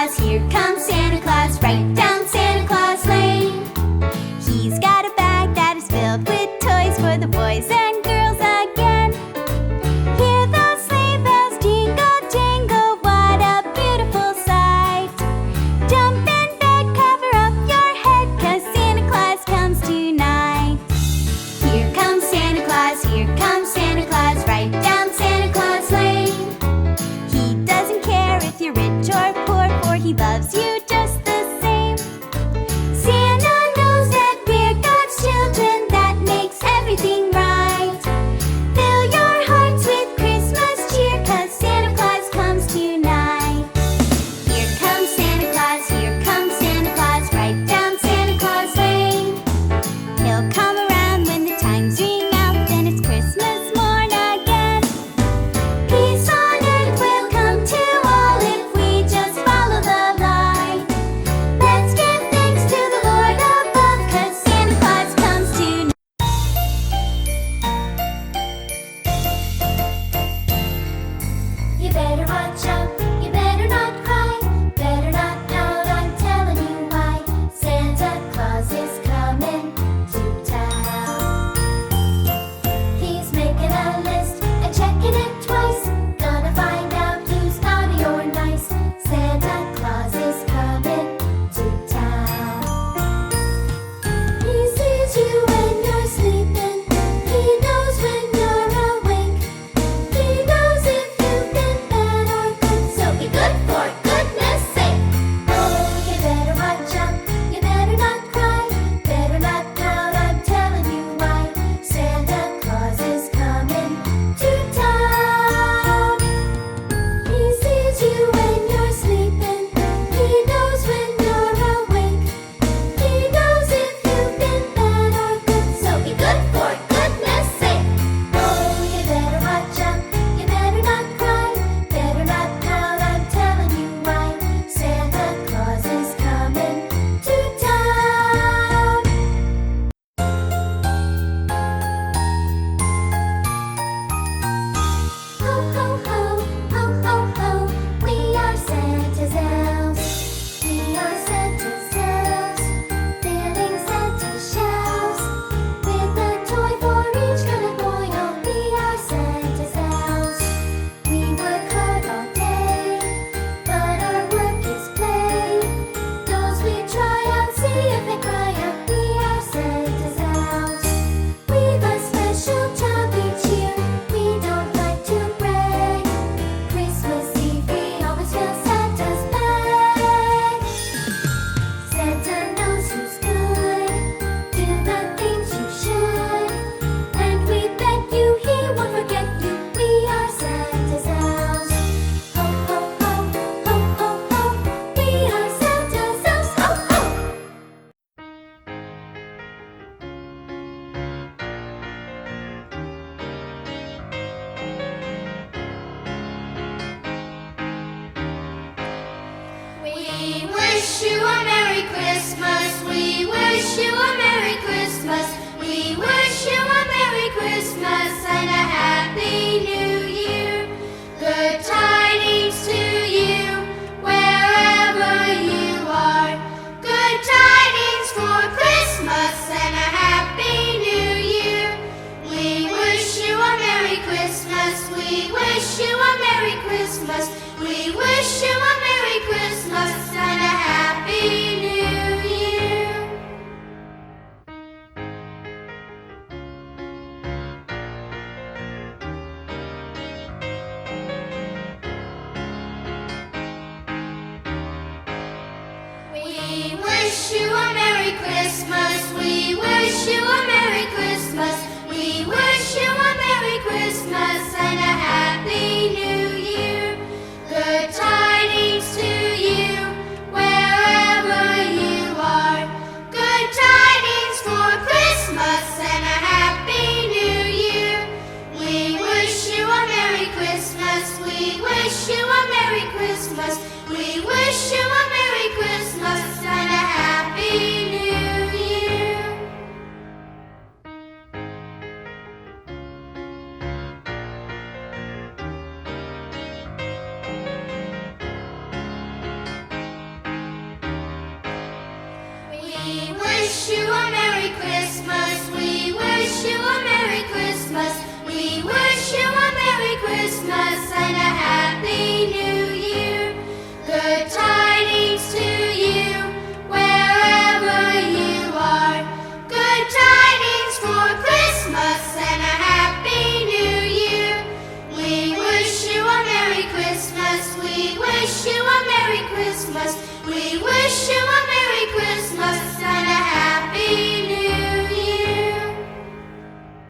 Claus, here comes Santa Claus, right down Santa Claus Lane. He's got a bag that is filled with toys for the boys and girls again. Hear those sleigh bells jingle, jingle, what a beautiful sight. Jump in bed, cover up your head, 'cause Santa Claus comes tonight. Here comes Santa Claus, right down Santa Claus Lane. He doesn't care if you're rich or poor, for he loves you just the same. Santa knows that we're God's children, that makes everything right. Fill your hearts with Christmas cheer, 'cause Santa Claus comes tonight. Here comes Santa Claus, right down Santa Claus Lane. He'll come around when the chimes ring out, then it's Christmas morn again. Peace on earth will come to all if we just follow the light. Let's give thanks to the Lord above, 'cause Santa Claus comes tonight. You better watch out, you better not cry, better not pout, I'm telling you why. Santa Claus is coming to town. He's making a list and checking it twice, gonna find out who's naughty or nice. Santa Claus is coming to town. He sees you when you're sleeping, he knows when you're awake. He knows if you've been bad or good, so be good for goodness sake. Oh, you better watch out, you better not cry, better not pout, I'm telling you why. Santa Claus is coming to town. He sees you when you're sleeping, he knows when you're awake. He knows if you've been bad or good, so be good for goodness sake. Oh, you better watch out, you better not cry, better not pout, I'm telling you why. Santa Claus is coming to town. Ho, ho, ho, ho, ho, ho, we are Santa's elves. We are Santa's elves, filling Santa's shelves with a toy for each kind of boy. Oh, we are Santa's elves. We work hard all day, but our work is play. Those we try out, see if they cry out. We are Santa's elves. We've a special job each year, we don't like to brag. Christmas Eve we always fill Santa's bag. Santa knows who's good, do the things you should, and we bet you he won't forget you. We are Santa's elves. Ho, ho, ho, ho, ho, ho, we are Santa's elves. Ho, ho! We wish you a Merry Christmas. We wish you a Merry Christmas. We wish you a Merry Christmas and a Happy New Year. Good tidings to you wherever you are. Good tidings for Christmas and a Happy New Year. We wish you a Merry Christmas. We wish you a Merry Christmas. We wish you a Merry Christmas and a Happy New Year. We wish you a Merry Christmas. We wish you a Merry Christmas. We wish you a Merry Christmas and a Happy New Year. Good tidings to you wherever you are. Good tidings for Christmas and a Happy New Year. We wish you a Merry Christmas. We wish you a Merry Christmas. We wish you a Merry Christmas and a Happy New Year. We wish you a Merry Christmas. We wish you a Merry Christmas. We wish you a Merry Christmas and a Happy New Year. Good tidings to you, wherever you are. Good tidings for Christmas and a Happy New Year. We wish you a Merry Christmas. We wish you a Merry Christmas. We wish